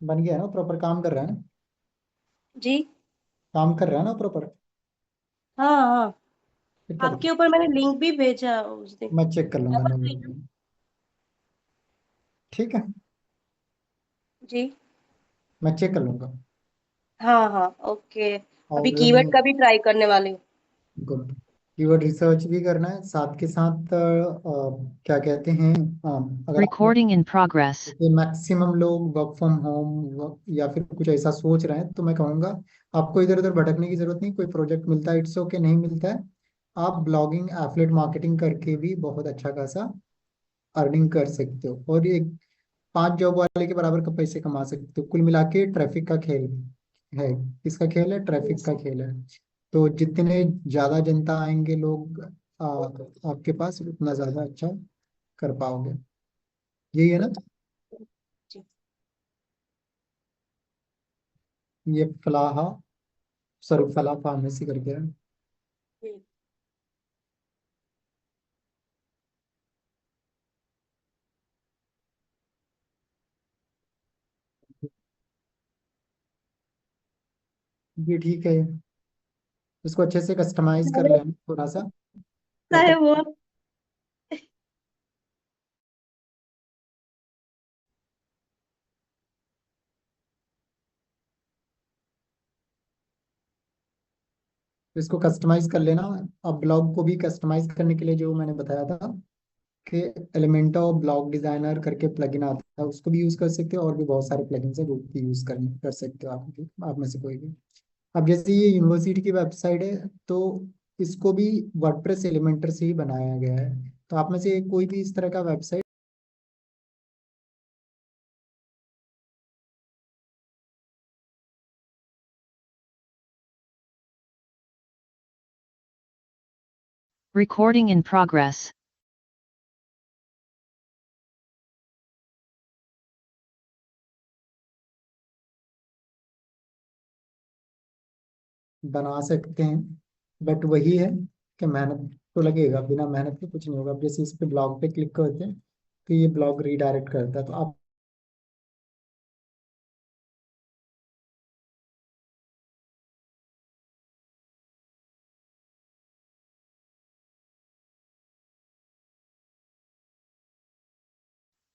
बन गया ना प्रॉपर? काम कर रहा है ना? जी। काम कर रहा है ना प्रॉपर? हाँ हाँ। फिर क्या आपके दिक्कत? ऊपर मैंने लिंक भी भेजा उस दिन। मैं चेक कर लूंगा, डबल नो क्लिक। प्रॉब्लम। ठीक है, जी। मैं चेक कर लूंगा। हाँ हाँ ओके। अभी और कीवर्ड का भी ट्राई करने वाली हूँ। गुड। कीवर्ड रिसर्च भी करना है साथ के साथ। क्या कहते हैं, अगर आप Recording in progress. मैक्सिमम लोग वर्क फ्रॉम होम या फिर कुछ ऐसा सोच रहे हैं, तो मैं कहूँगा आपको इधर उधर भटकने की जरूरत नहीं। कोई प्रोजेक्ट मिलता है इट्स ओके, नहीं मिलता है आप ब्लॉगिंग एफिलिएट मार्केटिंग करके भी बहुत अच्छा खासा अर्निंग कर सकते हो, और एक 5 जॉब वाले के बराबर का पैसे कमा सकते हो। कुल मिला के ट्रैफिक का खेल है। किसका खेल है? ट्रैफिक का खेल है। तो जितने ज्यादा जनता आएंगे लोग आपके पास, उतना ज्यादा अच्छा कर पाओगे। यही है ना? जी। ये फलाहा, सॉरी, फलाह फार्मेसी करके है। हम्म। ये ठीक है। इसको अच्छे से कस्टमाइज कर मैंने लेना थोड़ा सा, पता है ताकि वो। इसको कस्टमाइज कर लेना। अब ब्लॉग को भी कस्टमाइज करने के लिए जो मैंने बताया था कि एलिमेंटो ब्लॉग डिजाइनर करके प्लगइन आता है, उसको भी यूज कर सकते हो। और भी बहुत सारे प्लगइन्स है जो कि यूज कर सकते हो आप में से कोई भी। अब जैसे ये यूनिवर्सिटी की वेबसाइट है, तो इसको भी वर्डप्रेस एलिमेंटर से ही बनाया गया है। तो आप में से कोई भी इस तरह का वेबसाइट Recording in progress. बना सकते हैं, बट वही है कि मेहनत तो लगेगा। बिना मेहनत के कुछ नहीं होगा। अब जैसे इस पे ब्लॉग पे क्लिक करते हैं तो ये ब्लॉग रीडायरेक्ट करता है, तो आप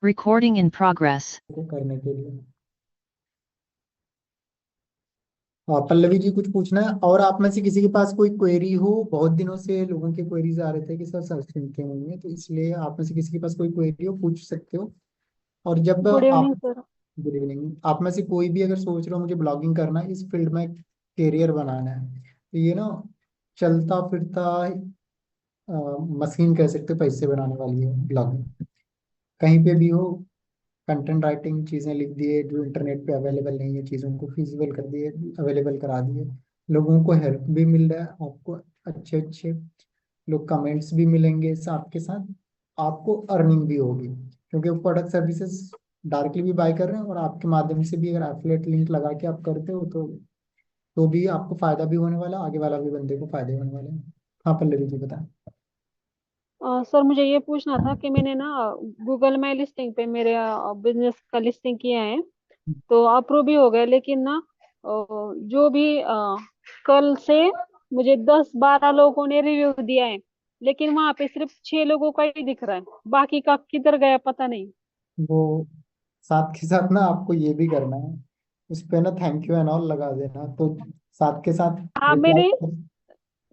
Recording in progress. को करने के लिए। हाँ पल्लवी जी, कुछ पूछना है? और आप में से किसी के पास कोई क्वेरी हो? बहुत दिनों से लोगों के क्वेरीज आ रहे थे कि सर सर्च लिंक नहीं है, तो इसलिए आप में से किसी के पास कोई क्वेरी हो पूछ सकते हो। और जब गुड आप, इवनिंग सर। गुड इवनिंग, आप में से कोई भी अगर सोच रहे हो मुझे ब्लॉगिंग करना है, इस फील्ड में करियर बनाना है, तो ये ना चलता फिरता मशीन कह सकते हो पैसे बनाने वाली है ब्लॉगिंग। कहीं पे भी हो, कंटेंट राइटिंग चीज़ें लिख दिए जो इंटरनेट पे अवेलेबल नहीं है, चीज़ों को फिजिबल कर दिए, अवेलेबल करा दिए। लोगों को हेल्प भी मिल रहा है, आपको अच्छे अच्छे लोग कमेंट्स भी मिलेंगे, साथ के साथ आपको अर्निंग भी होगी, क्योंकि वो प्रोडक्ट सर्विसेज डायरेक्टली भी बाय कर रहे हैं, और आपके माध्यम से भी अगर एफिलिएट लिंक लगा के आप करते हो तो भी आपको फायदा भी होने वाला, आगे वाला भी बंदे को फायदे होने वाले हैं। हाँ पल्लवी जी बताएं। सर मुझे ये पूछना था कि मैंने ना गूगल में लिस्टिंग पे मेरे बिजनेस का लिस्टिंग किया है, तो अप्रूव भी हो गया, लेकिन ना जो भी कल से मुझे 10-12 लोगों ने रिव्यू दिया है, लेकिन वहां पे सिर्फ 6 लोगों का ही दिख रहा है, बाकी का किधर गया पता नहीं। वो साथ के साथ ना आपको ये भी करना है, उस पे ना थैंक यू एंड ऑल लगा देना, तो साथ के साथ हाँ, रिप्लाई।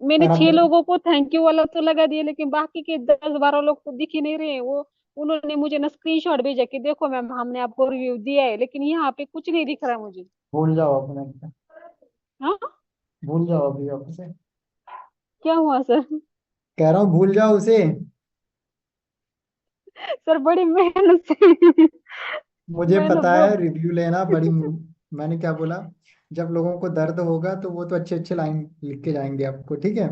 मैंने अगर आप 6 लोगों को थैंक यू वाला तो लगा दिया, लेकिन बाकी के 10-12 लोग तो दिख ही नहीं रहे हैं। वो उन्होंने मुझे ना स्क्रीनशॉट भेजा कि देखो मैम हमने आपको रिव्यू दिया है, लेकिन यहाँ पे कुछ नहीं दिख रहा मुझे। भूल जाओ अपने, हाँ। भूल जाओ अभी आप उसे। क्या हुआ सर? कह रहा हूँ भूल जाओ उसे। सर बड़ी मेहनत से मुझे मैंने पता वो। है रिव्यू लेना बड़ी मैंने क्या बोला, जब लोगों को दर्द होगा तो वो तो अच्छे अच्छे लाइन लिख के जाएंगे आपको, ठीक है।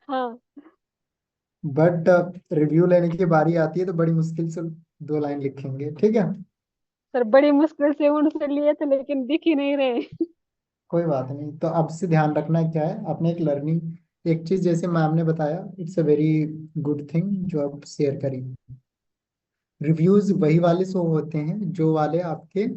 हाँ बट रिव्यू लेने की बारी आती है तो बड़ी मुश्किल से 2 लाइन लिखेंगे, ठीक है। सर, बड़ी मुश्किल से उनसे लिए थे, लेकिन दिख ही नहीं रहे। कोई बात नहीं, तो अब से ध्यान रखना क्या है, अपने एक लर्निंग एक चीज जैसे मैम ने बताया, it's a very good thing जो आप शेयर करी। रिव्यूज वही वाले शो होते हैं जो वाले आपके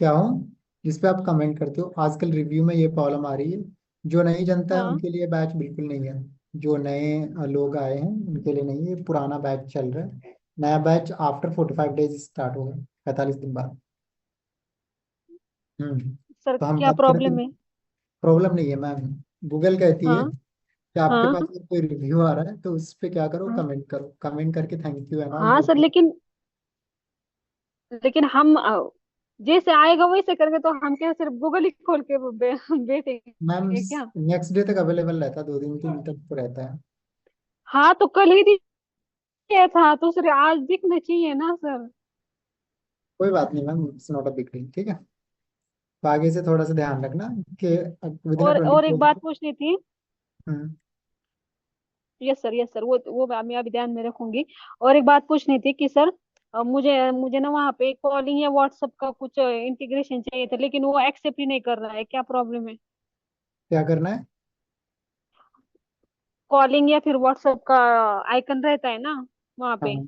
क्या हूँ जिसपे आप कमेंट करते हो। आजकल रिव्यू में ये प्रॉब्लम आ रही है। जो नहीं जानता है हाँ उनके लिए बैच बिल्कुल नहीं है। जो नए लोग आए हैं उनके लिए नहीं है, पुराना बैच चल रहा है। नया बैच आफ्टर 45 डेज स्टार्ट होगा, 45 दिन बाद। सर, तो हम क्या बात करें तो प्रॉब्लम है? प्रॉब्लम नहीं है मैम। गूगल कहती है हाँ कि आपके हाँ पास अगर कोई रिव्यू आ रहा है तो उस पे क्या करो, हाँ कमेंट करो, कमेंट करके थैंक यू एंड ऑल हाँ जो सर, भी। लेकिन लेकिन हम जैसे आएगा वैसे करेंगे तो हम क्या सिर्फ गूगल ही खोल के मैम बैठेंगे क्या? नेक्स्ट डे तक अवेलेबल रहता है, 2 दिन 3 दिन तक तो रहता है। हाँ तो कल ही दिया था तो सर आज दिखना चाहिए ना सर। कोई बात नहीं ma'am, it's not a big deal, ठीक है। तो आगे से थोड़ा सा ध्यान रखना कि विद इन ट्वेंटी और एक बात फोर पूछनी थी। यस सर, यस सर, वो मैं अभी ध्यान में रखूंगी। और एक बात पूछनी थी कि सर मुझे मुझे ना वहाँ पे कॉलिंग या व्हाट्सएप का कुछ इंटीग्रेशन चाहिए था, लेकिन वो एक्सेप्ट ही नहीं कर रहा है, क्या प्रॉब्लम है? क्या करना है। कॉलिंग या फिर व्हाट्सएप का आइकन रहता है ना वहाँ पे। हाँ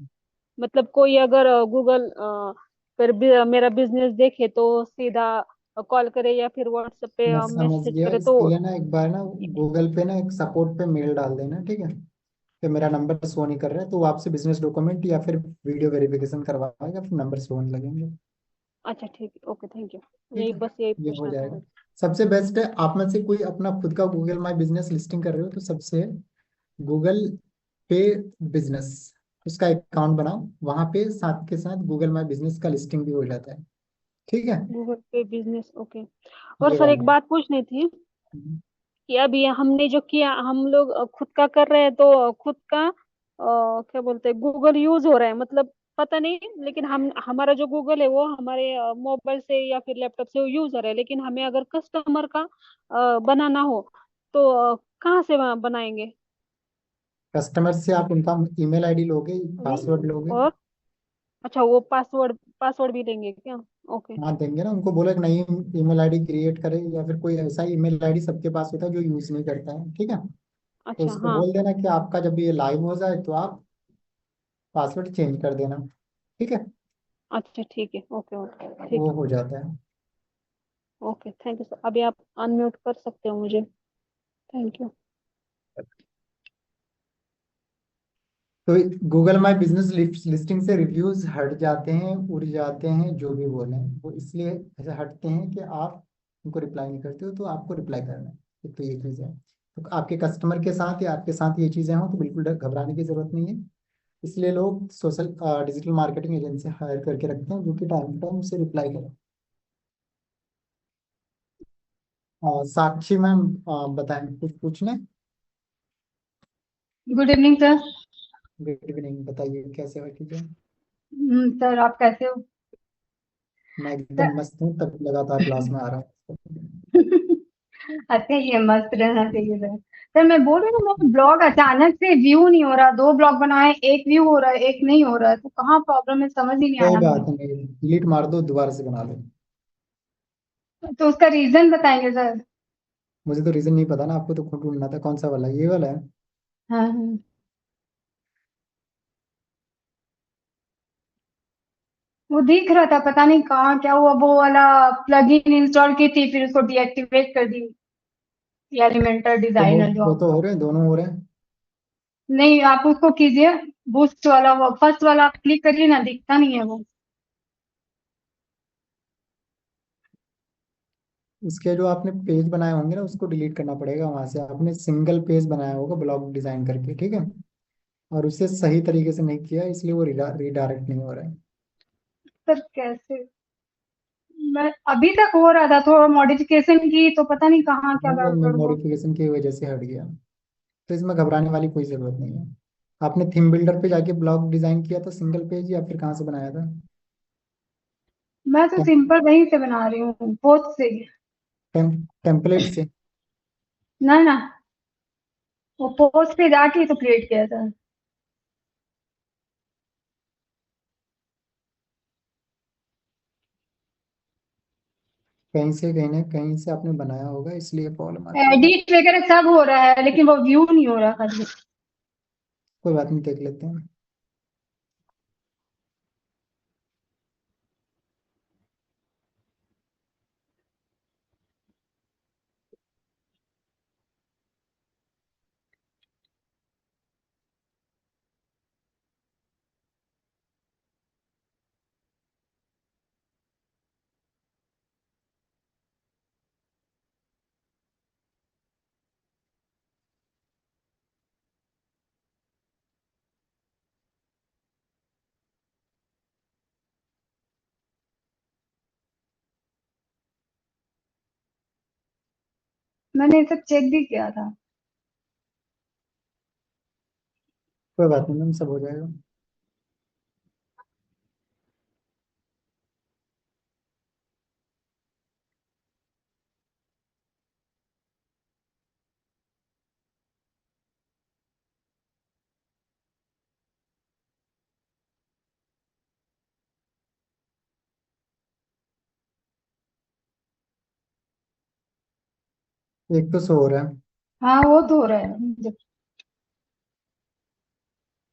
मतलब कोई अगर गूगल पर मेरा बिजनेस देखे तो सीधा कॉल करे या फिर व्हाट्सएप पे मैं समझ मैसेज गया, करे तो। इसके लिए ना एक बार ना गूगल पे ना एक सपोर्ट पे मेल डाल देना, ठीक है। कि मेरा नंबर शो नहीं कर रहा है, तो वो आपसे बिजनेस डॉक्यूमेंट या फिर वीडियो वेरिफिकेशन करवाएगा, फिर नंबर शो होने लगेंगे। अच्छा ठीक है, ओके, थैंक यू। ठीक यही है, बस यही ये हो पूछना था जाएगा। मुझे। सबसे बेस्ट है, आप में से कोई अपना खुद का गूगल माई बिजनेस लिस्टिंग कर रहे हो तो सबसे गूगल पे बिजनेस उसका अकाउंट बनाओ, वहां पे साथ के साथ गूगल माई बिजनेस का लिस्टिंग भी हो जाता है, ठीक है। गूगल पे बिजनेस, ओके। और ये सर एक वाला बात पूछनी थी है। कि अभी हमने जो किया, हम लोग खुद का कर रहे हैं तो खुद का क्या बोलते हैं, गूगल यूज हो रहा है मतलब पता नहीं, लेकिन हम हमारा जो गूगल है वो हमारे मोबाइल से या फिर लैपटॉप से यूज हो रहा है, लेकिन हमें अगर कस्टमर का बनाना हो तो कहाँ से बनाएंगे? कस्टमर से आप उनका ईमेल आईडी लोगे, पासवर्ड लोगे। और अच्छा, वो पासवर्ड पासवर्ड भी देंगे क्या? ओके। हाँ देंगे ना, उनको बोलो एक नई ईमेल आईडी क्रिएट करे, या फिर कोई ऐसा ईमेल आईडी सबके पास होता है जो यूज नहीं करता है, ठीक है। तो अच्छा उसको हाँ। बोल देना कि आपका जब ये लाइव हो जाए तो आप पासवर्ड चेंज कर देना, ठीक है। अच्छा ठीक है, ओके ओके, ठीक वो है। हो जाता है। ओके, थैंक यू सर, अभी आप अनम्यूट कर सकते हो मुझे। Thank you. तो गूगल माई बिजनेस लिस्टिंग से रिव्यूज हट जाते हैं, उड़ जाते हैं, जो भी बोले वो इसलिए ऐसे हटते हैं कि आप उनको रिप्लाई नहीं करते हो, तो आपको रिप्लाई करना है। एक तो ये चीज़ है। तो आपके कस्टमर के साथ या आपके साथ ये चीज़ें हों तो बिल्कुल घबराने की जरूरत नहीं है। इसलिए लोग social digital marketing agency hire करके रखते हैं जो कि टाइम टू टाइम उसे रिप्लाई करें। साक्षी मैम, बताएं कुछ पूछना है। Good evening sir. Good evening, बताइए कैसे हो, ठीक है। सर आप कैसे हो? मैं एकदम सर मस्त हूँ, तब लगातार क्लास में आ रहा हूँ। अच्छा, ये मस्त रहना चाहिए सर। सर मैं बोल रही हूँ, मेरा ब्लॉग अचानक से व्यू नहीं हो रहा, 2 ब्लॉग बनाए, एक व्यू हो रहा है, एक नहीं हो रहा है, तो कहाँ प्रॉब्लम है समझ ही नहीं आ कोई रहा मुझे। बात नहीं, डिलीट मार दो, दोबारा से बना लो। तो उसका रीजन बताएंगे सर? मुझे तो रीजन नहीं पता ना, आपको तो खुद ढूंढना था। कौन सा वाला, ये वाला है। हाँ हाँ। वो दिख रहा था, पता नहीं कहाँ क्या हुआ, वो वाला प्लगइन इंस्टॉल की थी, फिर उसको डीएक्टिवेट कर दी, ये एलिमेंटर डिजाइनर जो। वो तो हो रहे हैं, दोनों हो रहे हैं। नहीं, आप उसको कीजिए, बूस्ट वाला, वो फर्स्ट वाला आप क्लिक करिए ना, दिखता नहीं है वो। इसके जो आपने पेज बनाए होंगे ना उसको डिलीट करना पड़ेगा वहां से। आपने सिंगल पेज बनाया होगा ब्लॉग डिजाइन करके, ठीक है। और उसे सही तरीके से नहीं किया, इसलिए वो रीडायरेक्ट नहीं हो रहा है। सर कैसे? मैं अभी तक हो रहा था, थोड़ा मॉडिफिकेशन की तो पता नहीं कहाँ क्या हाँ, वो गड़बड़ हुआ। मॉडिफिकेशन की वजह से हट गया। तो इसमें घबराने वाली कोई जरूरत नहीं है। आपने थीम बिल्डर पे जाके ब्लॉग डिजाइन किया था सिंगल पेज, या फिर कहाँ से बनाया था। मैं तो सिंपल वहीं से बना रही हूँ, पोस्ट से ही। टेम्पलेट से। ना ना, वो पोस्ट पे जाके ही तो क्रिएट किया था। कहीं से आपने बनाया होगा, इसलिए प्रॉब्लम आती है। एडिट वगैरह सब हो रहा है, लेकिन वो व्यू नहीं हो रहा खाली। कोई बात नहीं, देख लेते हैं। मैंने ये सब चेक भी किया था। कोई बात नहीं मैम, सब हो जाएगा। एक तो सो रहा है, हाँ वो तो हो रहा है मुझे।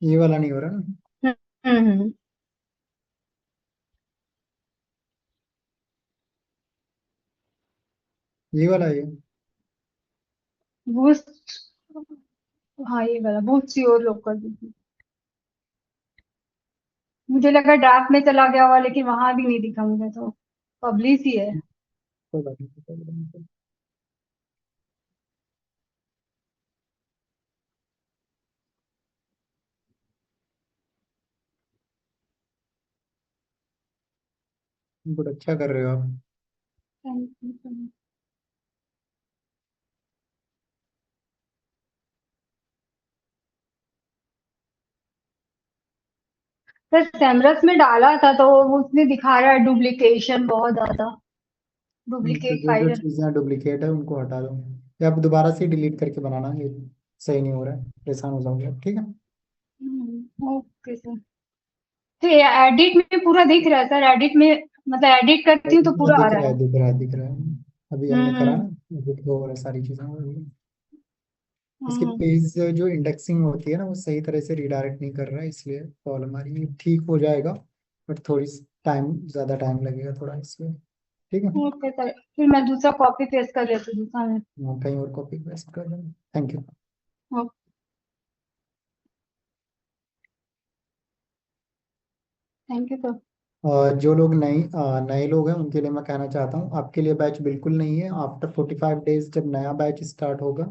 ये वाला नहीं हो रहा ना। हम्म हम्म, हम्म। ये वाला है ये। बूस्ट, हाँ ये वाला बूस्ट सी और लोग कर दीजिए। मुझे लगा ड्राफ्ट में चला गया हुआ, लेकिन वहां भी नहीं दिखा मुझे, तो पब्लिश ही है। कोई बात नहीं, कोई बात नहीं। बहुत अच्छा कर रहे हो आप। Thank you. सर सेमरस में डाला था तो उसमें दिखा रहा है डुप्लीकेशन बहुत ज्यादा, तो डुप्लीकेट जो जो फाइल। चीज़ें डुप्लीकेट है उनको हटा दो, या आप दोबारा से डिलीट करके बनाना, ये सही नहीं हो रहा है, परेशान हो जाओगे आप, ठीक है। Okay sir. तो ये एडिट में पूरा दिख रहा है सर, एडिट में मतलब एडिट करती हूँ तो हाँ, पूरा आ दिख रहा रहा है, है। दिख रहा है, दिख रहा है। अभी हमने करा हम्म ना, दिख हो रहा है, सारी चीज़ें हो रही है। इसके हम्म। पेज जो इंडेक्सिंग होती है ना, वो सही तरह से रिडायरेक्ट नहीं कर रहा है, इसलिए प्रॉब्लम आ रही है। ठीक हो जाएगा, बट थोड़ी टाइम, ज़्यादा टाइम लगेगा थोड़ा इसलिए, ठीक है। ओके सर, फिर मैं दूसरा कॉपी पेस्ट कर लेती हूँ दूसरा में। हाँ, कहीं और कॉपी पेस्ट कर देना। Thank you. Thank you sir. और जो लोग नए लोग हैं उनके लिए मैं कहना चाहता हूँ, आपके लिए बैच बिल्कुल नहीं है। आफ्टर 45 डेज जब नया बैच स्टार्ट होगा,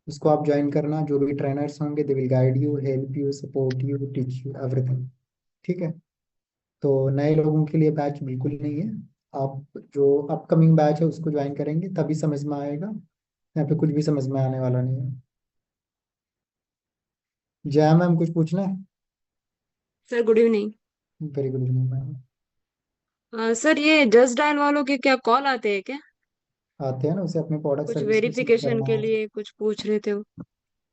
उसको आप ज्वाइन करना। जो भी ट्रेनर्स होंगे, they will guide you, help you, support you, teach you everything, ठीक है। तो नए लोगों के लिए बैच बिल्कुल नहीं है। आप जो अपकमिंग बैच है उसको ज्वाइन करेंगे तभी समझ में आएगा, यहाँ पे कुछ भी समझ में आने वाला नहीं है। जय मैम, कुछ पूछना है? Sir good evening. Very good evening ma'am. Sir ये जस्ट डायल वालों के क्या कॉल आते हैं क्या? आते हैं ना, उसे अपने प्रोडक्ट कुछ सर्विस को सेल वेरिफिकेशन करना के है। लिए कुछ पूछ रहे थे वो।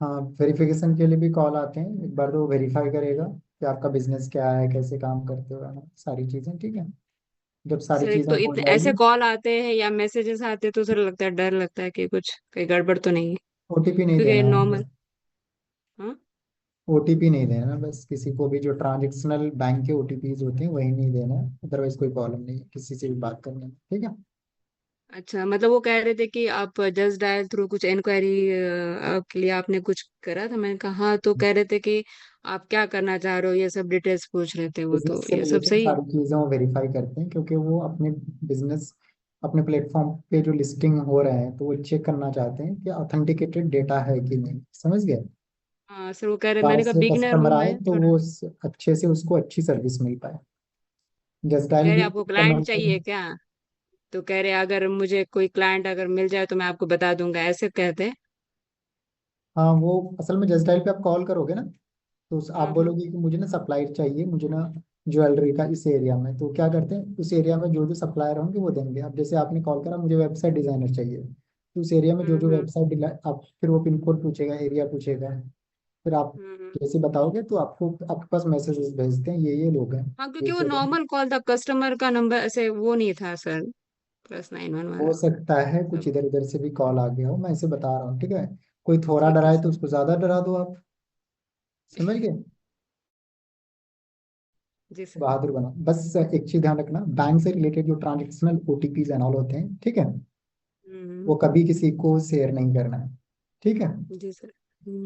हाँ, वेरिफिकेशन के लिए भी कॉल आते हैं। एक बार तो वो वेरीफाई करेगा कि आपका बिजनेस क्या है, कैसे काम करते हो, है ना, सारी चीज़ें, ठीक है। जब सारी सर एक चीज़ें तो हो इतने ऐसे जाएगी। कॉल आते हैं या मैसेजेस आते हैं तो सर लगता है, डर लगता है कि कुछ कहीं गड़बड़ तो नहीं है। ओटीपी नहीं क्योंकि देना है नॉर्मल। बस। हाँ। ओटीपी नहीं देना है बस, किसी को भी। जो ट्रांजेक्शनल बैंक के ओटीपीज होते हैं वही नहीं देना है, अदरवाइज कोई प्रॉब्लम नहीं है किसी से भी बात करने में, ठीक है। अच्छा, मतलब वो कह रहे थे कि आप जस्ट डायल थ्रू कुछ इंक्वायरी के लिए आपने कुछ करा था। मैंने कहा हाँ, तो कह रहे थे कि आप क्या करना चाह रहे हो, ये सब डिटेल्स पूछ रहे थे वो, तो बिजनेस से ये सब रिलेटेड सही है। सारी चीज़ें वो वेरीफाई करते हैं, क्योंकि वो अपने बिजनेस, अपने प्लेटफॉर्म पे जो लिस्टिंग हो रहे हैं तो वो चेक करना चाहते हैं कि ऑथेंटिकेटेड डेटा है कि नहीं, समझ गए। हाँ सर, वो कह रहे, बाहर मैंने कहा से बिगिनर कस्टमर हूँ आए मैं तो थोड़ा। वो अच्छे से उसको अच्छी सर्विस मिल पाए। जस्ट डायल कह रहे भी आपको क्लाइंट कमर्शियल। चाहिए क्या? तो कह रहे अगर मुझे कोई क्लाइंट अगर मिल जाए तो मैं आपको बता दूंगा, ऐसे कहते हैं। हाँ, वो असल में जस्ट डायल पे आप कॉल करोगे ना, तो आप हाँ। बोलोगे कि मुझे ना सप्लायर चाहिए, मुझे ना ज्वेलरी का इस एरिया में। तो क्या करते हैं, उस एरिया में जो जो सप्लायर होंगे वो देंगे। अब जैसे आपने कॉल करा, मुझे वेबसाइट डिजाइनर चाहिए, तो उस एरिया में जो जो हम्म। वेबसाइट, आप फिर वो पिन कोड पूछेगा, एरिया पूछेगा, फिर आप हम्म। जैसे बताओगे तो आपको, आपके पास मैसेजेस भेजते हैं, ये लोग हैं, हाँ, क्योंकि वो जैसे। नॉर्मल कॉल था, कस्टमर का नंबर ऐसे वो नहीं था सर, +91 हो वाला। सकता है कुछ तब। इधर उधर से भी कॉल आ गया हो, मैं इसे बता रहा हूँ, ठीक है। कोई थोड़ा ठीक है डराए सर। तो उसको ज्यादा डरा दो आप, समझ गए। जी सर। बहादुर बना। बस एक चीज ध्यान रखना, बैंक से रिलेटेड जो ट्रांजेक्शनल ओटीपीज एंड ऑल होते हैं, ठीक है, हम्म। वो कभी किसी को शेयर नहीं करना है, ठीक है। जी सर।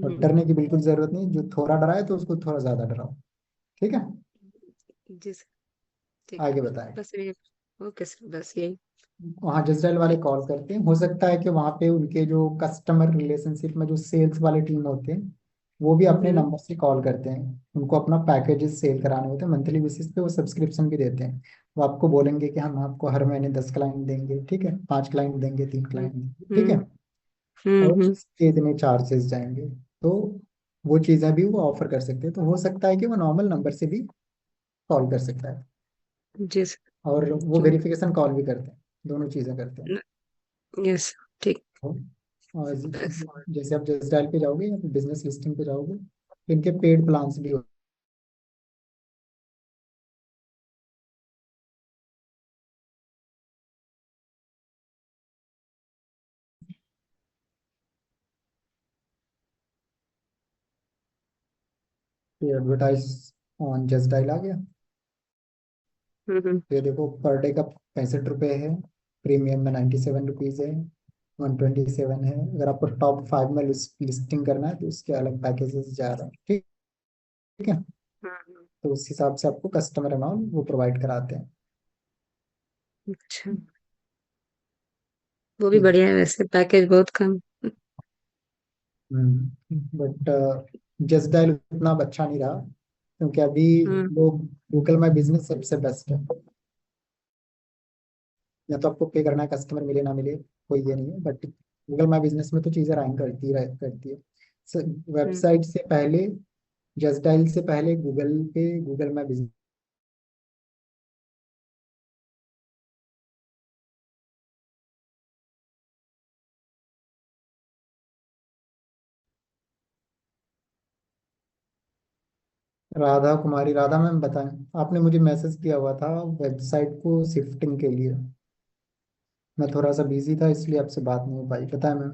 और डरने की बिल्कुल जरूरत नहीं, जो थोड़ा डराए तो उसको थोड़ा ज्यादा डराओ, ठीक है। जी सर। ठीक है। आगे बताएं। बस ये। ओके सर, बस यही। वहाँ जसडल वाले कॉल करते हैं, हो सकता है कि वहाँ पे उनके जो कस्टमर रिलेशनशिप में जो सेल्स वाले टीम होते हैं वो भी अपने हम्म नंबर से कॉल करते हैं, उनको अपना पैकेजेस सेल कराने होते हैं मंथली बेसिस पे, वो सब्सक्रिप्शन भी देते हैं। वो आपको बोलेंगे कि हम आपको हर महीने 10 क्लाइंट देंगे, ठीक है, 5 क्लाइंट देंगे, 3 क्लाइंट देंगे, ठीक है, हम्म हम्म और हम्म, इसके इतने चार्जेस जाएंगे। तो वो चीज़ें भी वो ऑफर कर सकते हैं, तो हो सकता है कि वो नॉर्मल नंबर से भी कॉल कर सकता है, जी सर। और वो जो वेरिफिकेशन कॉल भी करते हैं, दोनों चीज़ें करते हैं। यस, ठीक। और जैसे आप जस्ट डायल पे जाओगे या बिजनेस लिस्टिंग पे जाओगे, तो इनके पेड प्लान्स भी होते हैं। एडवर्टाइज ऑन जस्ट डायल आ गया। हम्म। तो ये देखो पर डे का 65 रुपये है, प्रीमियम में 97 रुपीज़ है, 127 है। अगर आपको टॉप 5 में लिस्टिंग करना है तो उसके अलग पैकेजेस जा रहे हैं, ठीक ठीक है। हम्म, तो उस हिसाब से आपको कस्टमर अमाउंट वो प्रोवाइड कराते हैं। अच्छा, वो भी बढ़िया है वैसे, पैकेज बहुत कम। बट जस्ट डायल उतना अच्छा नहीं रहा, क्योंकि अभी हम्म लोग, गूगल माई बिजनेस सबसे बेस्ट है। या तो आपको पे करना है, कस्टमर मिले ना मिले कोई ये नहीं है, बट गूगल माई बिजनेस में तो चीज़ें रैंक करती है। हम्म वेबसाइट से पहले, जस्ट डायल से पहले गूगल पे Google my business. Radha Kumari, Radha ma'am बताएं, आपने मुझे मैसेज किया हुआ था वेबसाइट को शिफ्टिंग के लिए। मैं थोड़ा सा बिजी था इसलिए आपसे बात नहीं हो पाई, बताएं ma'am.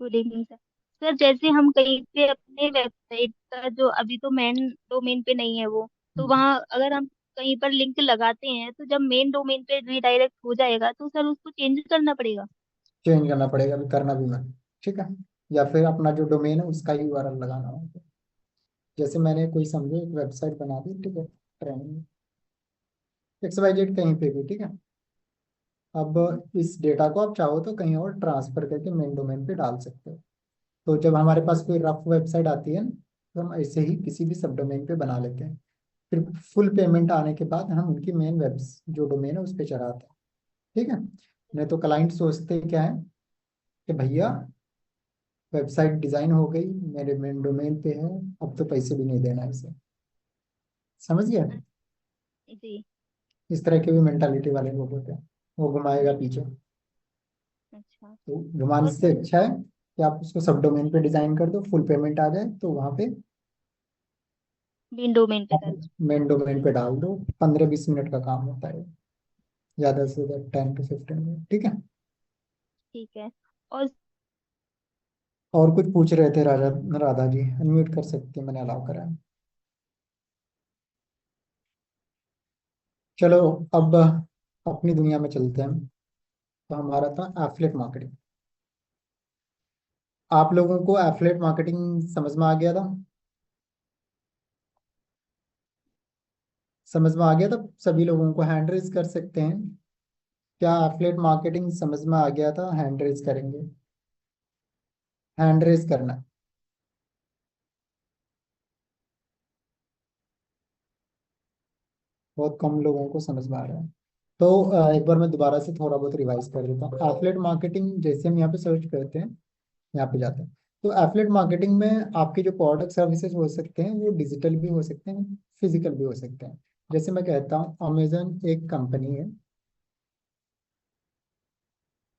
Good evening sir. Sir जैसे हम कहीं पे अपने वेबसाइट का जो अभी तो मेन डोमेन पे नहीं है वो, तो वहाँ अगर हम कहीं पर लिंक लगाते हैं तो जब मेन डोमेन पे रिडायरेक्ट हो जाएगा तो सर उसको चेंज करना पड़ेगा। चेंज करना पड़ेगा, अभी करना भी मैं, ठीक है। या फिर अपना जो डोमेन है उसका ही यूआरएल लगाना होगा। जैसे मैंने कोई समझो एक वेबसाइट बना दी, ठीक है, ट्रेनिंग XYZ कहीं पे भी, ठीक है। अब इस डेटा को आप चाहो तो कहीं और ट्रांसफर करके मेन डोमेन पे डाल सकते हो। तो जब हमारे पास कोई रफ वेबसाइट आती है ना, तो हम ऐसे ही किसी भी सब डोमेन पे बना लेते हैं। फिर फुल पेमेंट आने के बाद हम उनकी मेन वेब जो डोमेन है उस पर चढ़ाते हैं, ठीक है। नहीं तो क्लाइंट सोचते क्या है कि भैया वेबसाइट डिजाइन हो गई, मेरे मेन डोमेन पे है, अब तो पैसे भी नहीं देना है इसे। समझ गया। जी। इस तरह के भी मेंटालिटी वाले लोग होते हैं, वो घुमाएगा पीछे। अच्छा। तो घुमाने और से सर अच्छा है कि आप उसको सब डोमेन पे डिजाइन कर दो, फुल पेमेंट आ जाए तो वहां पे मेन डोमेन पे कर। मेन डोमेन पे डाल दो। 15-20 मिनट का काम होता है, ज्यादा से ज्यादा 10 to 15 मिनट, ठीक है। ठीक है। और और कुछ पूछ रहे थे राजा, राधा जी अनम्यूट कर सकती है, मैंने अलाउ करा है। चलो, अब अपनी दुनिया में चलते हैं। तो हमारा था एफिलिएट मार्केटिंग। आप लोगों को एफिलिएट मार्केटिंग समझ में आ गया था? समझ में आ गया था? सभी लोगों को हैंड रेज कर सकते हैं। क्या एफिलिएट मार्केटिंग समझ में आ गया था? हैंड रेज करेंगे, हैंड रेज करना है। बहुत कम लोगों को समझ में आ रहा है। तो एक बार मैं दोबारा से थोड़ा बहुत रिवाइज कर देता हूँ। एफिलिएट मार्केटिंग जैसे हम यहाँ पे सर्च करते हैं, यहाँ पे जाते हैं, तो एफिलिएट मार्केटिंग में आपके जो प्रोडक्ट सर्विसेज हो सकते हैं वो डिजिटल भी हो सकते हैं, फिजिकल भी हो सकते हैं। जैसे मैं कहता हूँ अमेजन एक कंपनी है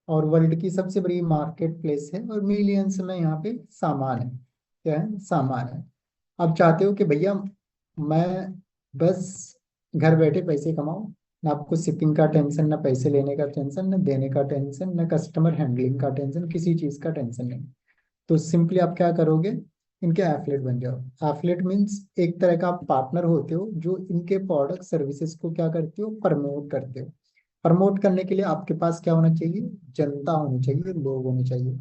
और वर्ल्ड की सबसे बड़ी मार्केट प्लेस है, और मिलियंस में यहाँ पे सामान है। क्या है? सामान है। आप चाहते हो कि भैया मैं बस घर बैठे पैसे कमाऊं, ना आपको शिपिंग का टेंशन, ना पैसे लेने का टेंशन, ना देने का टेंशन, ना कस्टमर हैंडलिंग का टेंशन, किसी चीज का टेंशन नहीं। तो सिंपली आप क्या करोगे, इनके एफिलिएट बन जाओ। एफिलिएट मीन्स एक तरह का आप पार्टनर होते हो जो इनके प्रोडक्ट सर्विसेज को क्या करते हो, प्रमोट करते हो। प्रमोट करने के लिए आपके पास क्या होना चाहिए, जनता होनी चाहिए, लोग होने चाहिए।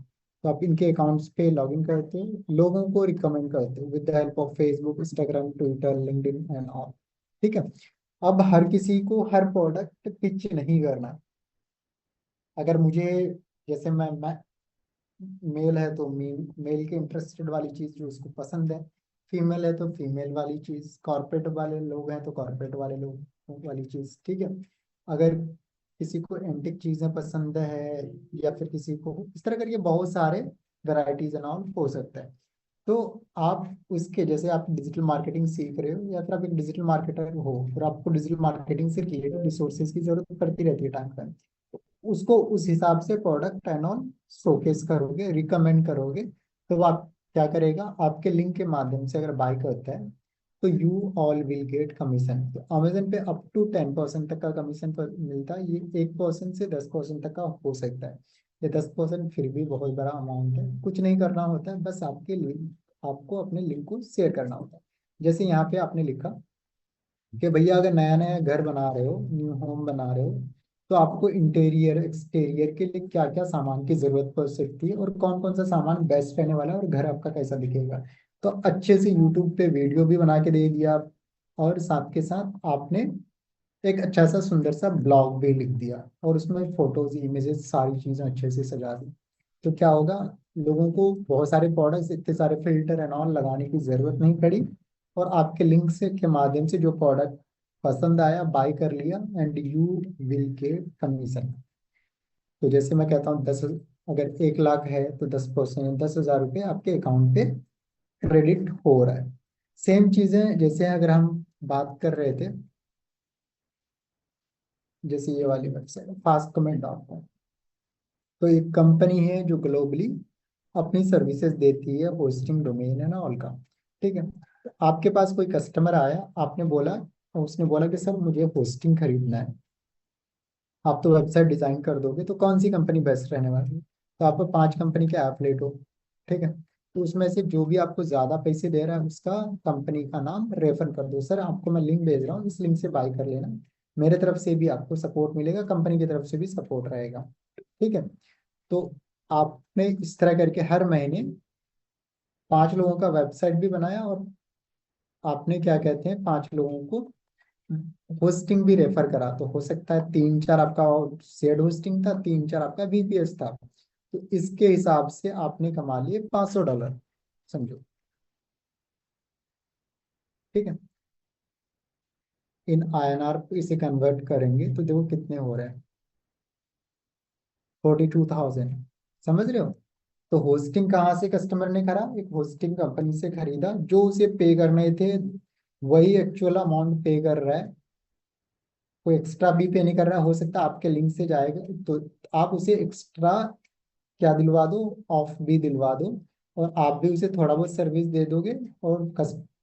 तो आप इनके अकाउंट्स पे लॉगिन करते हो, लोगों को रिकमेंड करते हो with the help of Facebook, Instagram, Twitter, LinkedIn and all, ठीक है। अब हर किसी को हर प्रोडक्ट पिच नहीं करना। अगर मुझे, जैसे मैं मेल है तो मेल के इंटरेस्टेड वाली चीज जो उसको पसंद है, फीमेल है तो फीमेल वाली चीज, कॉर्पोरेट वाले लोग हैं तो कॉर्पोरेट वाले लोग वाली चीज, ठीक है। अगर किसी को एंटिक चीजें पसंद है या फिर किसी को इस तरह करके बहुत सारे वैरायटीज एंड ऑल हो सकता है। तो आप उसके जैसे आप डिजिटल मार्केटिंग सीख रहे हो या फिर आप एक डिजिटल मार्केटर हो और आपको डिजिटल मार्केटिंग से रिलेटेड रिसोर्सेज की जरूरत पड़ती रहती है टाइम टाइम, उसको उस हिसाब से प्रोडक्ट एंड ऑन शोकेस करोगे, रिकमेंड करोगे, तो वो आप क्या करेगा, आपके लिंक के माध्यम से अगर बाय करता है तो you all will get commission. तो अमेजन पे अप टू 10% तक का कमीशन पर मिलता है। ये 1% से 10% तक का हो सकता है। ये 10% फिर भी बहुत बड़ा अमाउंट है। कुछ नहीं करना होता है, बस आपके लिंक, आपको अपने लिंक को शेयर करना होता है। जैसे यहाँ पे आपने लिखा कि भैया अगर नया नया घर बना रहे हो, न्यू होम बना रहे हो, तो आपको इंटीरियर एक्सटीरियर के लिए क्या क्या सामान की जरूरत पड़ सकती है और कौन कौन सा सामान बेस्ट रहने वाला है और घर आपका कैसा दिखेगा। तो अच्छे से यूट्यूब पे वीडियो भी बना के दे दिया, और साथ के साथ आपने एक अच्छा सा सुंदर सा ब्लॉग भी लिख दिया और उसमें फोटोज इमेजेस सारी चीजें अच्छे से सजा दी। तो क्या होगा, लोगों को बहुत सारे प्रोडक्ट्स, इतने सारे फिल्टर एंड ऑन लगाने की जरूरत नहीं पड़ी, और आपके लिंक से के माध्यम से जो प्रोडक्ट पसंद आया बाय कर लिया, and you will get commission. तो जैसे मैं कहता हूँ 10, अगर 1 लाख है तो 10%, 10,000 रुपये आपके अकाउंट पे क्रेडिट हो रहा है। सेम चीजें जैसे अगर हम बात कर रहे थे, जैसे ये वाली website fast comment dot com, तो एक कंपनी है जो ग्लोबली अपनी सर्विसेज देती है, होस्टिंग डोमेन है ना ऑल का, ठीक है। तो आपके पास कोई कस्टमर आया, आपने बोला, उसने बोला कि सर मुझे होस्टिंग खरीदना है। आप तो वेबसाइट डिजाइन कर दोगे, तो कौन सी कंपनी बेस्ट रहने वाली है? तो आप 5 कंपनी के एफिलिएट हो, ठीक है। तो उसमें से जो भी आपको ज्यादा पैसे दे रहा है उसका कंपनी का नाम रेफर कर दो, सर आपको मैं लिंक भेज रहा हूँ, इस लिंक से बाय कर लेना, मेरे तरफ से भी आपको सपोर्ट मिलेगा, कंपनी की तरफ से भी सपोर्ट रहेगा, ठीक है। तो आपने इस तरह करके हर महीने 5 लोगों का वेबसाइट भी बनाया, और आपने क्या कहते हैं 5 लोगों को होस्टिंग भी रेफर करा। तो हो सकता है 3-4 आपका शेयर्ड होस्टिंग था, 3-4 आपका VPS था, तो इसके हिसाब से आपने कमा लिए $500, समझो, ठीक है। इन INR इसे कन्वर्ट करेंगे तो देखो कितने हो रहे हैं, 42,000, समझ रहे हो। तो होस्टिंग कहाँ से कस्टमर ने करा, एक होस्टिंग कंपनी से खरीदा, जो उसे पे करने थे वही एक्चुअल अमाउंट पे कर रहा है, कोई एक्स्ट्रा भी पे नहीं कर रहा है। हो सकता है आपके लिंक से जाएगा तो आप उसे एक्स्ट्रा क्या दिलवा दो, ऑफ भी दिलवा दो, और आप भी उसे थोड़ा बहुत सर्विस दे दोगे, और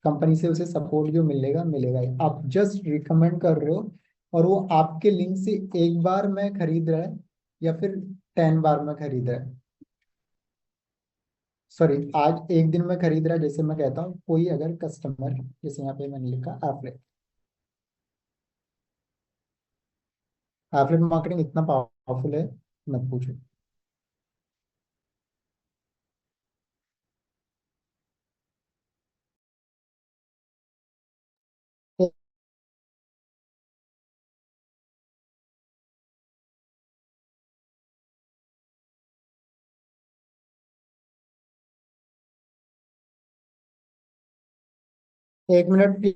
कंपनी से उसे सपोर्ट जो मिलेगा मिलेगा ही। आप जस्ट रिकमेंड कर रहे हो, और वो आपके लिंक से एक बार में खरीद रहा है या फिर 10 बार में खरीद रहा है, सॉरी आज एक दिन में खरीद रहा है। जैसे मैं कहता हूँ कोई अगर कस्टमर, जैसे यहाँ पे मैंने लिखा एफलेट, एफलेट मार्केटिंग इतना पावरफुल है मत पूछो। 1 minute.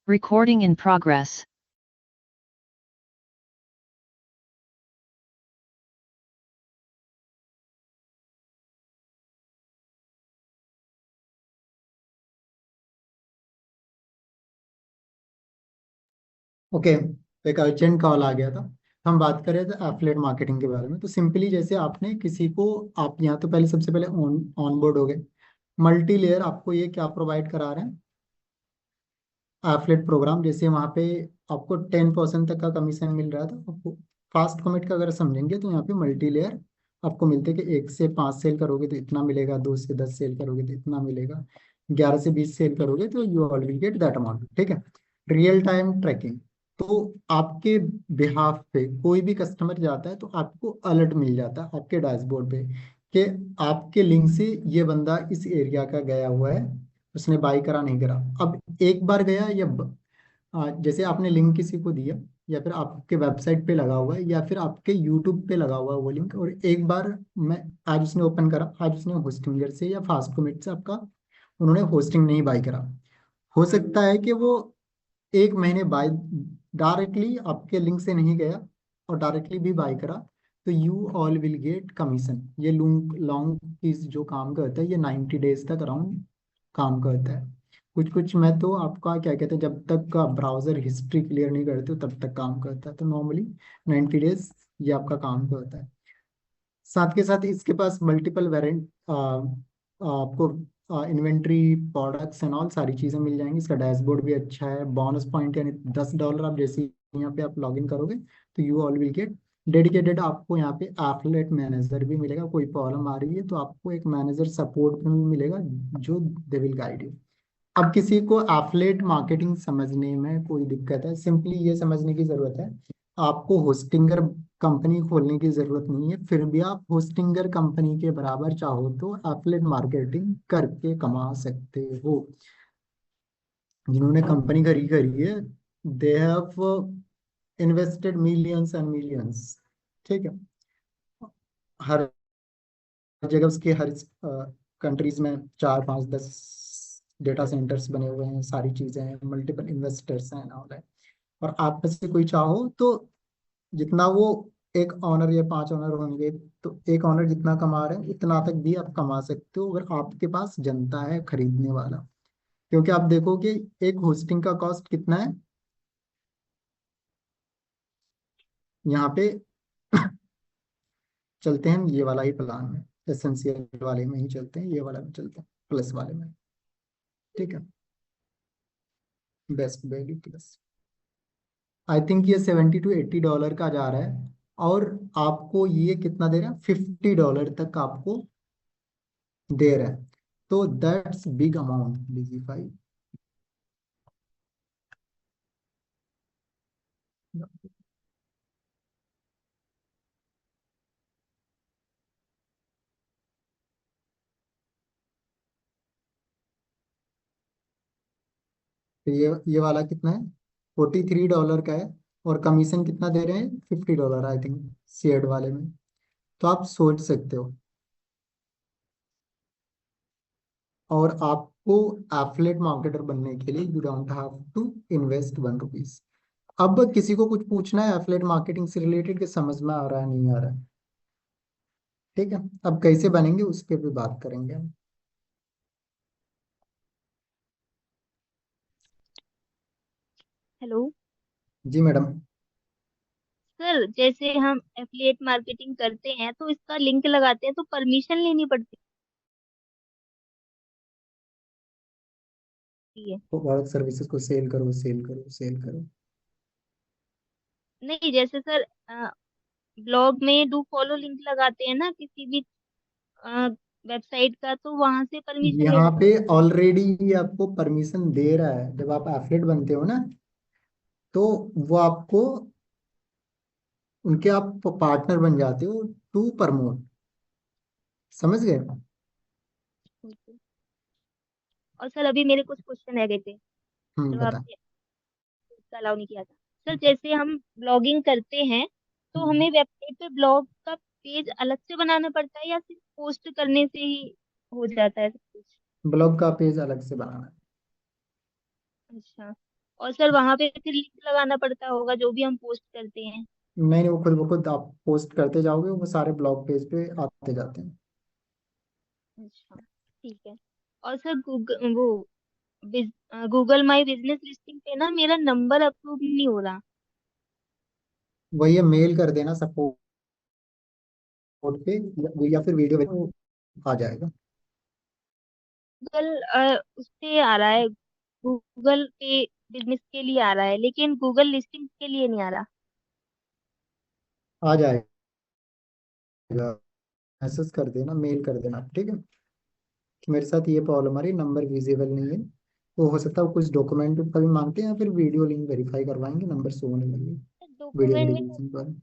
Recording in progress. Okay, एक अर्जेंट कॉल आ गया था। हम बात कर रहे थे एफिलिएट मार्केटिंग के बारे में। तो सिंपली जैसे आपने किसी को, आप यहाँ तो पहले सबसे पहले ऑन बोर्ड हो गए, मल्टी लेयर आपको ये क्या प्रोवाइड करा रहे हैं, एफलेट प्रोग्राम, जैसे वहाँ पे आपको 10% तक का कमीशन मिल रहा था आपको। फास्ट कमिट का अगर समझेंगे तो यहाँ पे मल्टी लेयर आपको मिलते हैं कि 1 से 5 सेल करोगे तो इतना मिलेगा, 2 से 10 सेल करोगे तो इतना मिलेगा, 11 से 20 सेल करोगे तो you all will get that amount. ठीक है। रियल टाइम ट्रैकिंग, तो आपके बिहाफ पे कोई भी कस्टमर जाता है तो आपको अलर्ट मिल जाता है आपके डैशबोर्ड पे कि आपके लिंक से ये बंदा इस एरिया का गया हुआ है, उसने बाई करा नहीं करा। अब एक बार गया या जैसे आपने लिंक किसी को दिया, या फिर आपके वेबसाइट पे लगा हुआ है, या फिर आपके यूट्यूब पे लगा हुआ है वो लिंक, और एक बार मैं आज उसने ओपन करा, आज उसने होस्टिंगर से या फास्ट कमिट से आपका उन्होंने होस्टिंग नहीं बाई करा, हो सकता है कि वो 1 महीने बाई डायरेक्टली आपके लिंक से नहीं गया और डायरेक्टली भी बाई करा, तो you all will get commission. ये लॉन्ग लॉन्ग की जो काम करता है ये 90 डेज तक अराउंड काम करता है। कुछ कुछ में तो आपका क्या कहते हैं, जब तक का ब्राउजर हिस्ट्री क्लियर नहीं करते हो तब तक काम करता है, तो नॉर्मली 90 डेज ये आपका काम करता है। साथ के साथ इसके पास मल्टीपल वेरिएंट आपको इन्वेंट्री, प्रोडक्ट्स एंड ऑल सारी चीज़ें मिल जाएंगी। इसका डैशबोर्ड भी अच्छा है। बोनस पॉइंट यानी $10 आप जैसे यहाँ पे आप लॉग इन करोगे तो you all will get dedicated. आपको यहाँ पे एफिलिएट मैनेजर भी मिलेगा, कोई प्रॉब्लम आ रही है तो आपको एक मैनेजर सपोर्ट भी मिलेगा जो दे विल गाइड यू। अब किसी को एफिलिएट मार्केटिंग समझने में कोई दिक्कत है, सिंपली ये समझने की जरूरत है, आपको होस्टिंगर कंपनी खोलने की जरूरत नहीं है, फिर भी आप होस्टिंगर कंपनी के बराबर चाहो तो एफिलिएट मार्केटिंग करके कमा सकते हो। जिन्होंने कंपनी खरी करी है they have invested millions and millions. ठीक है। हर जगह उसके हर कंट्रीज में 4 5 10 डेटा सेंटर्स बने हुए हैं, सारी चीजें हैं, मल्टीपल इन्वेस्टर्स हैं ऑल है। और आप में से कोई चाहो तो जितना वो एक ऑनर या 5 ऑनर होंगे, तो एक ऑनर जितना कमा रहे हैं उतना तक भी आप कमा सकते हो अगर आपके पास जनता है खरीदने वाला। क्योंकि आप देखोगे एक होस्टिंग का कॉस्ट कितना है यहाँ पे। चलते हैं ये वाला ही प्लान में, एसेंशियल वाले में ही चलते हैं, ये वाला में चलते हैं, प्लस वाले में। ठीक है। Best value plus, I think ये $70 to $80 का जा रहा है। और आपको ये कितना दे रहा है, $50 तक आपको दे रहा है, तो दैट्स बिग अमाउंट बिजीफाई। तो ये वाला कितना है, $43 का है। और कमीशन कितना दे रहे हैं, $50 आई थिंक शेयर्ड वाले में। तो आप सोच सकते हो। और आपको एफिलिएट मार्केटर बनने के लिए you don't have to invest ₹1। अब किसी को कुछ पूछना है एफिलिएट मार्केटिंग से रिलेटेड कि समझ में आ रहा है नहीं आ रहा है? ठीक है। अब कैसे बनेंगे उस पर भी बात करेंगे हम। हेलो जी मैडम। सर, जैसे हम एफिलिएट मार्केटिंग करते हैं तो इसका लिंक लगाते हैं तो परमिशन लेनी पड़ती है? प्रोडक्ट सर्विसेज को सेल करो सेल करो सेल करो। नहीं, जैसे सर ब्लॉग में डू फॉलो लिंक लगाते हैं ना किसी भी वेबसाइट का, तो वहां से परमिशन यहाँ लेनी पे पड़ती ऑलरेडी आपको परमिशन दे रहा है, जब आप एफिलिएट बनते हो ना तो वो आपको उनके आप पार्टनर बन जाते हो टू प्रमोट। समझ गए? है? और सर, अभी मेरे कुछ क्वेश्चन रह गए थे जो बता। आपने अलाउ नहीं किया था। सर, जैसे हम ब्लॉगिंग करते हैं तो हमें वेबसाइट पे ब्लॉग का पेज अलग से बनाना पड़ता है या सिर्फ पोस्ट करने से ही हो जाता है सब कुछ? ब्लॉग का पेज अलग से बनाना अच्छा। और सर, वहां पे फिर लिंक लगाना पड़ता होगा जो भी हम पोस्ट करते हैं? है। नहीं नहीं, वो खुद ब खुद आप पोस्ट करते जाओगे, वो सारे ब्लॉग पेज पे आते जाते हैं। अच्छा, ठीक है। और sir, Google my business listing पे ना मेरा नंबर अप्रूव नहीं हो रहा। वही मेल कर देना सपोर्ट पे, या फिर वीडियो में आ जाएगा। गूगल उस पे आ रहा है, गूगल पे बिजनेस के लिए आ रहा है, लेकिन गूगल लिस्टिंग के लिए नहीं आ रहा। आ जाएगा, मैसेज कर देना, मेल कर देना, ठीक है, कि मेरे साथ ये प्रॉब्लम आ रही, नंबर विजिबल नहीं है। तो हो सकता है वो कुछ डॉक्यूमेंट कभी मांगते हैं या फिर वीडियो लिंक वेरीफाई करवाएंगे, नंबर शो होने लगे वीडियो डॉक्यूमेंट में वेरिफिकेशन पर।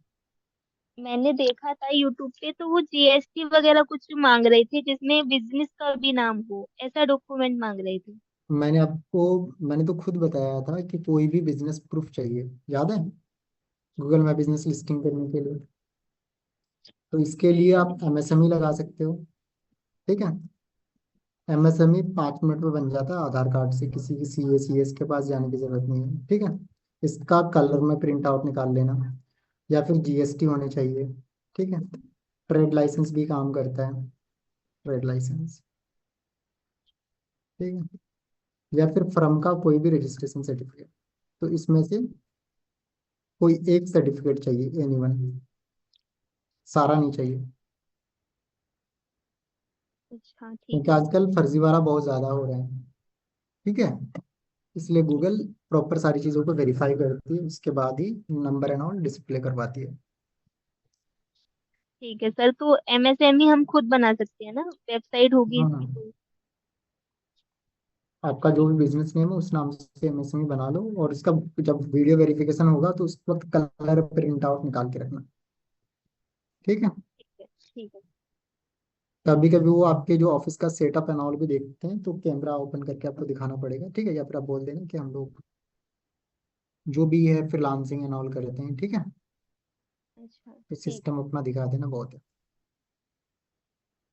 मैंने देखा था यूट्यूब पे, तो वो जीएसटी वगैरह कुछ मांग रहे थे, जिसमें बिजनेस का भी नाम हो, ऐसा डॉक्यूमेंट मांग रहे थे। मैंने तो खुद बताया था कि कोई भी बिजनेस प्रूफ चाहिए, याद है, गूगल में बिजनेस लिस्टिंग करने के लिए। तो इसके लिए आप एमएसएमई लगा सकते हो, ठीक है। एमएसएमई 5 मिनट में बन जाता है आधार कार्ड से, किसी की सीएस के पास जाने की जरूरत नहीं है, ठीक है। इसका कलर में प्रिंट आउट निकाल लेना, या फिर जीएसटी होने चाहिए, ठीक है। ट्रेड लाइसेंस भी काम करता है, ट्रेड लाइसेंस, ठीक है। या फिर फर्म का कोई भी रजिस्ट्रेशन सर्टिफिकेट। तो इसमें से कोई एक सर्टिफिकेट चाहिए, एनीवन, सारा नहीं चाहिए, अच्छा, ठीक क्योंकि है। आजकल फर्जीवाड़ा बहुत ज्यादा हो रहा है, ठीक है। इसलिए गूगल प्रॉपर सारी चीजों को वेरीफाई करती है, उसके बाद ही नंबर एंड ऑल डिस्प्ले करवाती है। ठीक है सर, तो एमएसएमई हम खुद बना सकते हैं ना, वेबसाइट होगी हाँ, इसकी तो। आपका जो भी बिजनेस नेम है उस नाम से एमएसएमई बना लो, और इसका जब वीडियो वेरिफिकेशन होगा तो उस वक्त कलर प्रिंट आउट निकाल के रखना, ठीक है। ठीक है, ठीक है। कभी कभी वो आपके जो ऑफिस का सेटअप एंड ऑल भी देखते हैं, तो कैमरा ओपन करके आपको दिखाना पड़ेगा, ठीक है, या फिर आप बोल देना कि हम लोग जो भी है फ्रीलांसिंग एंड ऑल करते हैं, ठीक है। अच्छा, तो ठीक है। सिस्टम अपना दिखा देना, बहुत है।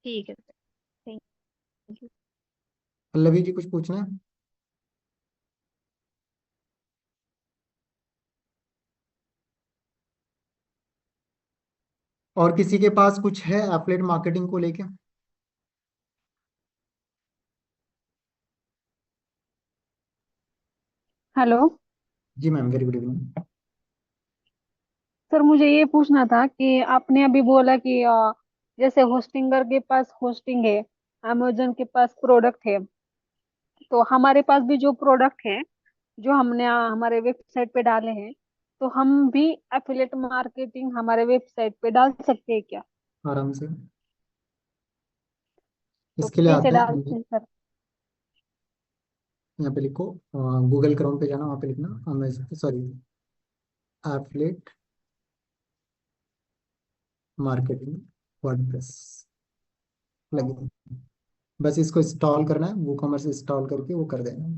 ठीक है sir. Thank you. Pallavi ji कुछ पूछना है? और किसी के पास कुछ है एफिलिएट मार्केटिंग को लेके? हेलो। जी ma'am, very good evening. Sir मुझे ये पूछना था कि आपने अभी बोला कि जैसे होस्टिंगर के पास होस्टिंग है, अमेजन के पास प्रोडक्ट है, तो हमारे पास भी जो प्रोडक्ट है, जो हमने हमारे वेबसाइट पे डाले हैं, तो हम भी एफिलिएट मार्केटिंग हमारे वेबसाइट पे डाल सकते हैं क्या? आराम से, तो इसके लिए कैसे आते डालते हैं, हैं सर? यहाँ पे लिखो, गूगल क्रोम पे जाना, वहाँ पे लिखना Amazon, sorry, affiliate marketing WordPress plugin. बस इसको इंस्टॉल करना है, वो कॉमर्स इंस्टॉल करके वो कर देना है।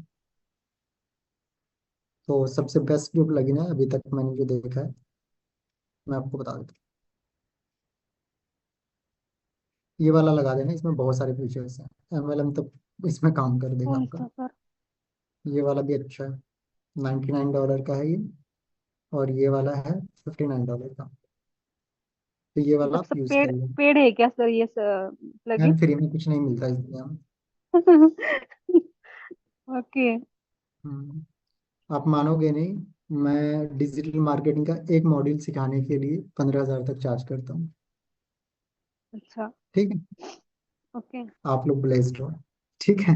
तो सबसे बेस्ट जो प्लगइन है अभी तक मैंने जो देखा है, मैं आपको बता देता हूँ, ये वाला लगा देना, इसमें बहुत सारे फीचर्स हैं, एमएलएम तक इसमें काम कर देगा कौन आपका। सा सर? ये वाला भी अच्छा है, $99 का है ये, और ये वाला है $59 का। तो ये वाला मतलब आप सब यूज पेड करिए। पेड है क्या सर ये प्लगइन? मैम फ्री में कुछ नहीं मिलता इस दुनिया में। ओके। आप मानोगे नहीं, मैं डिजिटल मार्केटिंग का एक मॉड्यूल सिखाने के लिए 15,000 तक चार्ज करता हूँ, अच्छा। ठीक है। ओके। आप लोग ब्लेस्ड हो, ठीक है।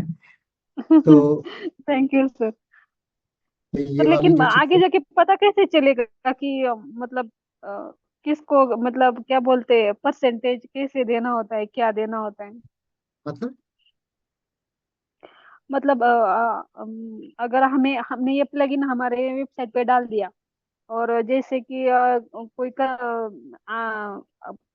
तो थैंक यू सर। ये पर वाली लेकिन जो चीज आगे है, जाके पता कैसे चलेगा कि मतलब किसको, मतलब क्या बोलते हैं, परसेंटेज कैसे देना होता है, क्या देना होता है? मतलब मतलब अगर हमें हमने ये प्लगइन हमारे वेबसाइट पे डाल दिया, और जैसे कि कोई का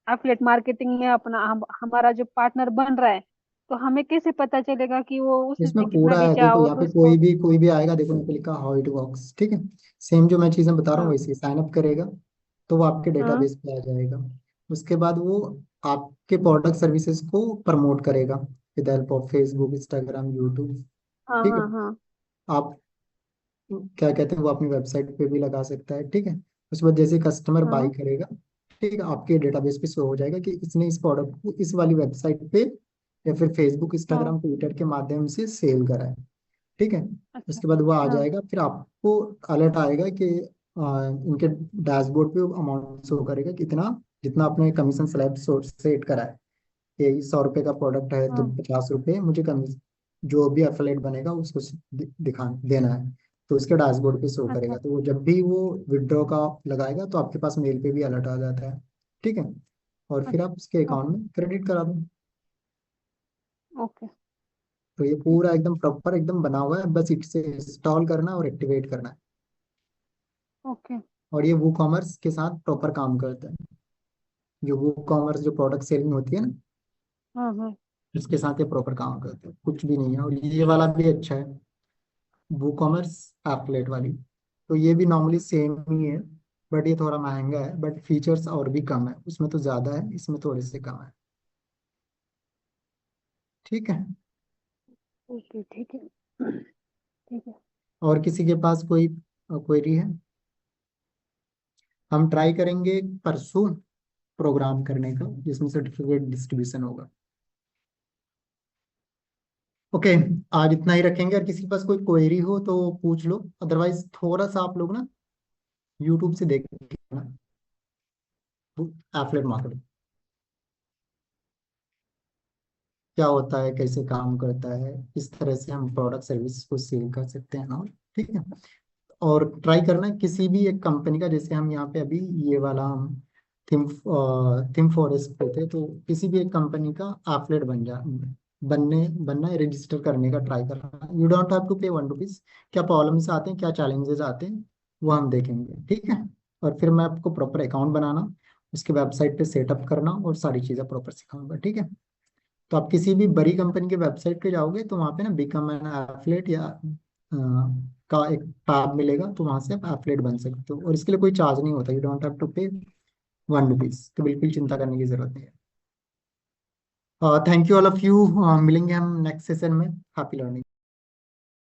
एफिलिएट मार्केटिंग में अपना हमारा जो पार्टनर बन रहा है, तो हमें कैसे पता चलेगा कि वो इसमें उसने कितना पूरा है, बेचा देखो और यहाँ पे उसको? कोई भी आएगा, देखो यहाँ पे लिखा हाउ इट वर्क्स, ठीक है। सेम जो मैं चीजें बता रहा हूँ हाँ। वैसे साइन अप करेगा, तो वो आपके हाँ। डेटाबेस पे आ जाएगा। उसके बाद वो आपके प्रोडक्ट सर्विसेज को प्रमोट करेगा with help of Facebook, Instagram, YouTube, हाँ। ठीक है। हाँ। हाँ। आप क्या कहते हैं, वो अपनी वेबसाइट पे भी लगा सकता है, ठीक है। उसके बाद जैसे कस्टमर बाई हाँ। करेगा, ठीक है, आपके डेटाबेस पे शो हो जाएगा कि इसने इस प्रोडक्ट को इस वाली वेबसाइट पे या फिर फेसबुक, हाँ। इंस्टाग्राम, ट्विटर के माध्यम से सेल करा है, ठीक है। अच्छा। उसके बाद वो आ हाँ। जाएगा, फिर आपको अलर्ट आएगा कि इनके डैशबोर्ड पे अमाउंट शो करेगा कितना, जितना आपने कमीशन स्लैब सेट करा है कि 100 रुपये का प्रोडक्ट है तो हाँ। 50 रुपये मुझे कमीशन, जो भी एफिलिएट बनेगा उसको दिखा देना है, तो उसके डैशबोर्ड पे शो अच्छा करेगा। तो वो जब भी वो विड्रॉ का लगाएगा तो आपके पास मेल पे भी अलर्ट आ जाता है। ठीक है, और फिर अच्छा। आप उसके अकाउंट में क्रेडिट करा दो। ओके। तो ये पूरा एकदम प्रॉपर एकदम बना हुआ है, बस इसे इंस्टॉल करना और एक्टिवेट करना है। ओके। और ये वो कॉमर्स के साथ प्रॉपर काम करता है। जो वो कॉमर्स जो प्रोडक्ट सेलिंग होती है ना, हाँ हाँ। इसके साथ ये प्रॉपर काम करता है, कुछ भी नहीं है। और ये वाला भी अच्छा है, वो कॉमर्स एफिलिएट वाली। तो ये भी नॉर्मली सेम ही है, बट ये थोड़ा महंगा है, बट फीचर्स और भी कम है। उसमें तो ज़्यादा है, इसमें थोड़े से कम है। ठीक है। ओके ठीक है। ठीक है। और किसी के पास कोई क्वेरी है? हम ट्राई करेंगे परसों प्रोग्राम करने का, जिसमें सर्टिफिकेट डिस्ट्रीब्यूशन होगा। ओके, आज इतना ही रखेंगे। अगर किसी के पास कोई क्वेरी हो तो पूछ लो, अदरवाइज थोड़ा सा आप लोग ना यूट्यूब से देख एफिलिएट मार्केटिंग क्या होता है, कैसे काम करता है, किस तरह से हम प्रोडक्ट सर्विस को सेल कर सकते हैं ना। ठीक है, और ट्राई करना किसी भी एक कंपनी का, जैसे हम यहाँ पे अभी ये वाला हम थिम फॉरेस्ट पे थे, तो किसी भी एक कंपनी का एफिलिएट बनना है, रजिस्टर करने का ट्राई करना। यू डोंट हैव टू पे 1 रुपीज। क्या प्रॉब्लम्स आते हैं, क्या चैलेंजेस आते हैं, वो हम देखेंगे। ठीक है, और फिर मैं आपको प्रॉपर अकाउंट बनाना, उसके वेबसाइट पे सेटअप करना और सारी चीज़ें प्रॉपर सिखाऊंगा। ठीक है, तो आप किसी भी बड़ी कंपनी के वेबसाइट पे जाओगे तो वहाँ पे ना बिकम एन एफिलिएट या का एक टैब मिलेगा, तो वहाँ से आप एफिलिएट बन सकते हो। और इसके लिए कोई चार्ज नहीं होता, यू डोंट हैव टू पे 1 रुपीज। तो बिल्कुल चिंता करने की जरूरत नहीं है। Thank you all of you. मिलेंगे हम नेक्स्ट सेशन में। Happy learning.